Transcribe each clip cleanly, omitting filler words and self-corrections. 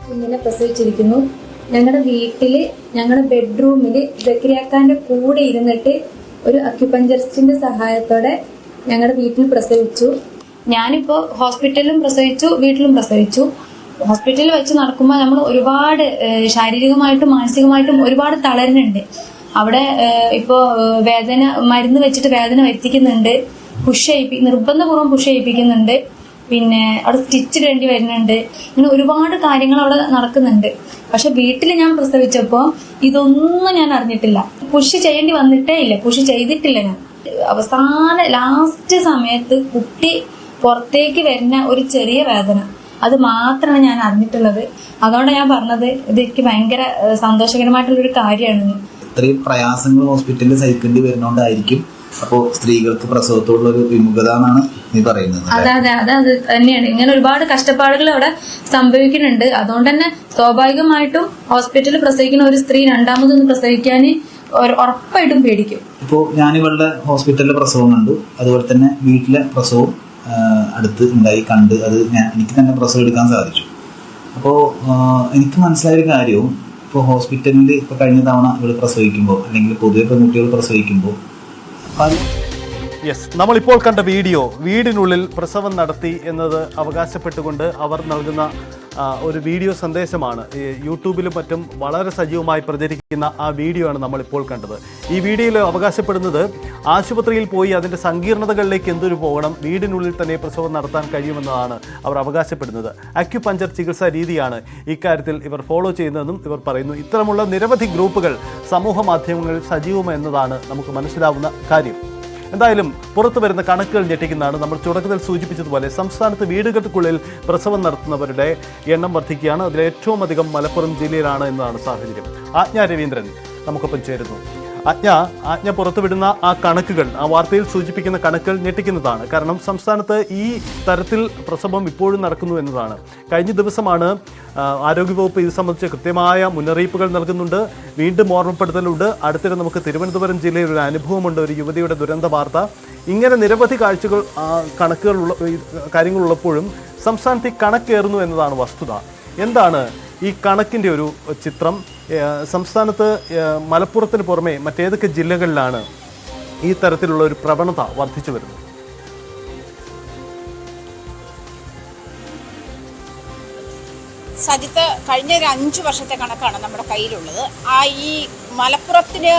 കുഞ്ഞിനെ പ്രസവിച്ചിരിക്കുന്നു. ഞങ്ങളുടെ വീട്ടില് ഞങ്ങളുടെ ബെഡ്റൂമില് സക്കരിയാക്കാന്റെ കൂടെ ഇരുന്നിട്ട് ഒരു അക്യുപഞ്ചറിസ്റ്റിന്റെ സഹായത്തോടെ ഞങ്ങളുടെ വീട്ടിൽ പ്രസവിച്ചു. ഞാനിപ്പോ ഹോസ്പിറ്റലിലും പ്രസവിച്ചു, വീട്ടിലും പ്രസവിച്ചു. ഹോസ്പിറ്റലിൽ വെച്ച് നടക്കുമ്പോൾ നമ്മൾ ഒരുപാട് ശാരീരികമായിട്ടും മാനസികമായിട്ടും ഒരുപാട് തളരുന്നുണ്ട്. അവിടെ ഇപ്പോ വേദന മരുന്ന് വെച്ചിട്ട് വേദന വരുത്തിക്കുന്നുണ്ട്, നിർബന്ധപൂർവ്വം പുഷ് ചെയ്യിപ്പിക്കുന്നുണ്ട്. പിന്നെ അവിടെ സ്റ്റിച്ച് ഇടേണ്ടി വരുന്നുണ്ട്. ഇങ്ങനെ ഒരുപാട് കാര്യങ്ങൾ അവിടെ നടക്കുന്നുണ്ട്. പക്ഷെ വീട്ടിൽ ഞാൻ പ്രസവിച്ചപ്പോൾ ഇതൊന്നും ഞാൻ അറിഞ്ഞിട്ടില്ല. പുഷ് ചെയ്യേണ്ടി വന്നിട്ടേ ഇല്ല, പുഷ് ചെയ്തിട്ടില്ല ഞാൻ. അവസാന ലാസ്റ്റ് സമയത്ത് കുട്ടി പുറത്തേക്ക് വരുന്ന ഒരു ചെറിയ വേദന, അത് മാത്രമാണ് ഞാൻ അറിഞ്ഞിട്ടുള്ളത്. അതുകൊണ്ട് ഞാൻ പറഞ്ഞത് ഇത് എനിക്ക് ഭയങ്കര സന്തോഷകരമായിട്ടുള്ളൊരു കാര്യമാണ്. ഇത്രയും പ്രയാസങ്ങൾ ഹോസ്പിറ്റലിൽ സഹിക്കേണ്ടി വരുന്നോണ്ടായിരിക്കും അപ്പോ സ്ത്രീകൾക്ക് പ്രസവത്തോടുള്ള ഒരു വിമുഖത എന്നാണ് നീ പറയുന്നത്. അതെ അത് തന്നെയാണ്. ഇങ്ങനെ ഒരുപാട് കഷ്ടപ്പാടുകൾ അവിടെ സംഭവിക്കുന്നുണ്ട്. അതുകൊണ്ട് തന്നെ സ്വാഭാവികമായിട്ടും ഹോസ്പിറ്റലിൽ പ്രസവിക്കുന്ന ഒരു സ്ത്രീ രണ്ടാമതൊന്ന് പ്രസവിക്കാൻ ഉറപ്പായിട്ടും പേടിക്കും. ഇപ്പോൾ ഞാനിവളുടെ ഹോസ്പിറ്റലിലെ പ്രസവം കണ്ടു, അതുപോലെ തന്നെ വീട്ടിലെ പ്രസവം അടുത്ത് ഉണ്ടായി കണ്ട് എനിക്ക് തന്നെ പ്രസവം എടുക്കാൻ സാധിച്ചു. അപ്പോൾ എനിക്ക് മനസ്സിലായൊരു കാര്യവും, ഇപ്പോൾ ഹോസ്പിറ്റലിൽ ഇപ്പോൾ കഴിഞ്ഞ തവണ ഇവൾ പ്രസവിക്കുമ്പോൾ അല്ലെങ്കിൽ പൊതുവെ പെൺകുട്ടികൾ പ്രസവിക്കുമ്പോൾ നമ്മളിപ്പോൾ കണ്ട വീടിനുള്ളിൽ പ്രസവം നടത്തി എന്നത് അവകാശപ്പെട്ടുകൊണ്ട് അവർ നൽകുന്ന ഒരു വീഡിയോ സന്ദേശമാണ്. യൂട്യൂബിലും മറ്റും വളരെ സജീവമായി പ്രചരിക്കുന്ന ആ വീഡിയോ ആണ് നമ്മളിപ്പോൾ കണ്ടത്. ഈ വീഡിയോയിൽ അവകാശപ്പെടുന്നത് ആശുപത്രിയിൽ പോയി അതിൻ്റെ സങ്കീർണതകളിലേക്ക് എന്തൊരു പോകണം, വീടിനുള്ളിൽ തന്നെ പ്രസവം നടത്താൻ കഴിയുമെന്നതാണ് അവർ അവകാശപ്പെടുന്നത്. അക്യുപഞ്ചർ ചികിത്സാ രീതിയാണ് ഇക്കാര്യത്തിൽ ഇവർ ഫോളോ ചെയ്യുന്നതെന്നും ഇവർ പറയുന്നു. ഇത്തരമുള്ള നിരവധി ഗ്രൂപ്പുകൾ സമൂഹ മാധ്യമങ്ങളിൽ സജീവമെന്നതാണ് നമുക്ക് മനസ്സിലാവുന്ന കാര്യം. എന്തായാലും പുറത്തു വരുന്ന കണക്കുകൾ ഞെട്ടിക്കുന്നതാണ്. നമ്മൾ തുടക്കത്തിൽ സൂചിപ്പിച്ചതുപോലെ സംസ്ഥാനത്ത് വീടുകൾക്കുള്ളിൽ പ്രസവം നടത്തുന്നവരുടെ എണ്ണം വർദ്ധിക്കുകയാണ്. അതിൽ ഏറ്റവും അധികം മലപ്പുറം ജില്ലയിലാണ് എന്നതാണ് സാഹചര്യം. ആജ്ഞ രവീന്ദ്രൻ നമുക്കൊപ്പം ചേരുന്നു. ആജ്ഞ പുറത്തുവിടുന്ന ആ കണക്കുകൾ, ആ വാർത്തയിൽ സൂചിപ്പിക്കുന്ന കണക്കുകൾ ഞെട്ടിക്കുന്നതാണ്. കാരണം സംസ്ഥാനത്ത് ഈ തരത്തിൽ പ്രസവം ഇപ്പോഴും നടക്കുന്നു എന്നതാണ്. കഴിഞ്ഞ ദിവസമാണ് ആരോഗ്യവകുപ്പ് ഇത് സംബന്ധിച്ച് കൃത്യമായ മുന്നറിയിപ്പുകൾ നൽകുന്നുണ്ട്, വീണ്ടും ഓർമ്മപ്പെടുത്തലുണ്ട്. അടുത്തിടെ നമുക്ക് തിരുവനന്തപുരം ജില്ലയിൽ ഒരു അനുഭവമുണ്ട്, ഒരു യുവതിയുടെ ദുരന്ത വാർത്ത. ഇങ്ങനെ നിരവധി കാര്യങ്ങളുള്ളപ്പോഴും സംസ്ഥാനത്ത് ഈ കണക്കേറുന്നു എന്നതാണ് വസ്തുത. എന്താണ് ഈ കണക്കിൻ്റെ ഒരു ചിത്രം? സംസ്ഥാനത്ത് മലപ്പുറത്തിന് പുറമെ മറ്റേതൊക്കെ ജില്ലകളിലാണ് ഈ തരത്തിലുള്ള ഒരു പ്രവണത വർദ്ധിച്ചു വരുന്നത്? സജിത്ത്, കഴിഞ്ഞ ഒരു 5 വർഷത്തെ കണക്കാണ് നമ്മുടെ കയ്യിലുള്ളത്. ഈ മലപ്പുറത്തിന്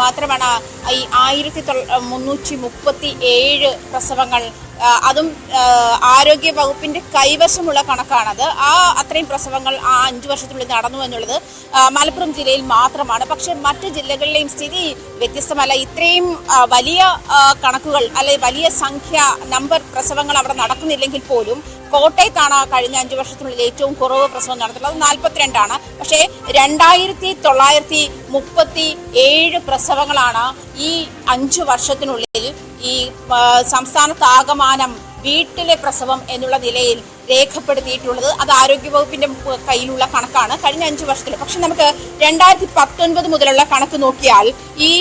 മാത്രമാണ് ഈ 1337 പ്രസവങ്ങൾ, അതും ആരോഗ്യ വകുപ്പിന്റെ കൈവശമുള്ള കണക്കാണത്. അത്രയും പ്രസവങ്ങൾ ആ 5 വർഷത്തിനുള്ളിൽ നടന്നു എന്നുള്ളത് മലപ്പുറം ജില്ലയിൽ മാത്രമാണ്. പക്ഷെ മറ്റ് ജില്ലകളിലെയും സ്ഥിതി വ്യത്യസ്തമല്ല. ഇത്രയും വലിയ കണക്കുകൾ അല്ലെങ്കിൽ വലിയ നമ്പർ പ്രസവങ്ങൾ അവിടെ നടക്കുന്നില്ലെങ്കിൽ പോലും കോട്ടയത്താണ് കഴിഞ്ഞ 5 വർഷത്തിനുള്ളിൽ ഏറ്റവും കുറവ് പ്രസവം നടത്തുന്നത്. 42ആണ്. പക്ഷേ 2937 പ്രസവങ്ങളാണ് ഈ 5 വർഷത്തിനുള്ളിൽ ഈ സംസ്ഥാനത്താകമാനം വീട്ടിലെ പ്രസവം എന്നുള്ള നിലയിൽ രേഖപ്പെടുത്തിയിട്ടുള്ളത്. അത് ആരോഗ്യവകുപ്പിന്റെ കയ്യിലുള്ള കണക്കാണ് കഴിഞ്ഞ 5 വർഷത്തിൽ. പക്ഷെ നമുക്ക് 2019 മുതലുള്ള കണക്ക് നോക്കിയാൽ ഈ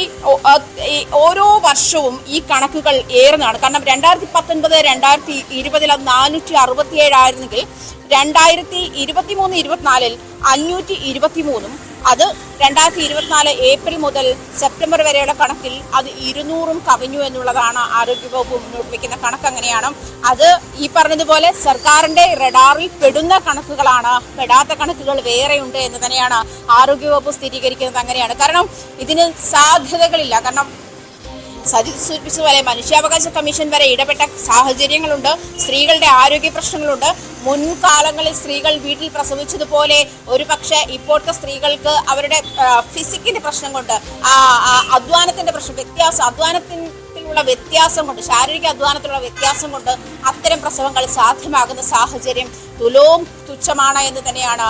ഓരോ വർഷവും ഈ കണക്കുകൾ ഏറുന്നതാണ്. കാരണം 2019-2020 അത് 467 ആയിരുന്നെങ്കിൽ 2023-24 523, അത് 2024 ഏപ്രിൽ മുതൽ സെപ്റ്റംബർ വരെയുള്ള കണക്കിൽ അത് 200 കവിഞ്ഞു എന്നുള്ളതാണ് ആരോഗ്യവകുപ്പ് മുന്നോട്ട് വയ്ക്കുന്ന കണക്ക്. അങ്ങനെയാണ് അത് ഈ പറഞ്ഞതുപോലെ സർക്കാരിന്റെ റഡാറിൽ പെടുന്ന കണക്കുകളാണ്, പെടാത്ത കണക്കുകൾ വേറെയുണ്ട് എന്ന് തന്നെയാണ് ആരോഗ്യവകുപ്പ് സ്ഥിരീകരിക്കുന്നത്. അങ്ങനെയാണ്. കാരണം ഇതിന് സാധ്യതകളില്ല. കാരണം സജിത് സൂചിപ്പിച്ചതുപോലെ മനുഷ്യാവകാശ കമ്മീഷൻ വരെ ഇടപെട്ട സാഹചര്യങ്ങളുണ്ട്, സ്ത്രീകളുടെ ആരോഗ്യ പ്രശ്നങ്ങളുണ്ട്. മുൻകാലങ്ങളിൽ സ്ത്രീകൾ വീട്ടിൽ പ്രസവിച്ചതുപോലെ ഒരു പക്ഷേ ഇപ്പോഴത്തെ സ്ത്രീകൾക്ക് അവരുടെ ഫിസിക്കിന്റെ പ്രശ്നം കൊണ്ട്, അധ്വാനത്തിന്റെ അധ്വാനത്തിലുള്ള വ്യത്യാസം കൊണ്ട്, ശാരീരിക അധ്വാനത്തിലുള്ള വ്യത്യാസം കൊണ്ട് അത്തരം പ്രസവങ്ങൾ സാധ്യമാകുന്ന സാഹചര്യം തുച്ഛമാണ് എന്ന് തന്നെയാണ്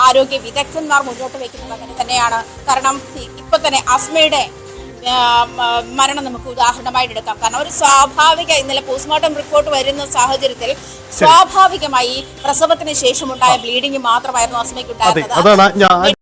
ആരോഗ്യ വിദഗ്ധന്മാർ മുന്നോട്ട് വയ്ക്കുന്നത്. അങ്ങനെ തന്നെയാണ്. കാരണം ഇപ്പൊ തന്നെ അസ്മയുടെ മരണം നമുക്ക് ഉദാഹരണമായിട്ട് എടുക്കാം. കാരണം ഒരു സ്വാഭാവിക, ഇന്നലെ പോസ്റ്റ്മോർട്ടം റിപ്പോർട്ട് വരുന്ന സാഹചര്യത്തിൽ സ്വാഭാവികമായി പ്രസവത്തിന് ശേഷമുണ്ടായ ബ്ലീഡിംഗ് മാത്രമായിരുന്നു അസ്മയ്ക്ക് ഉണ്ടായിരുന്നത്.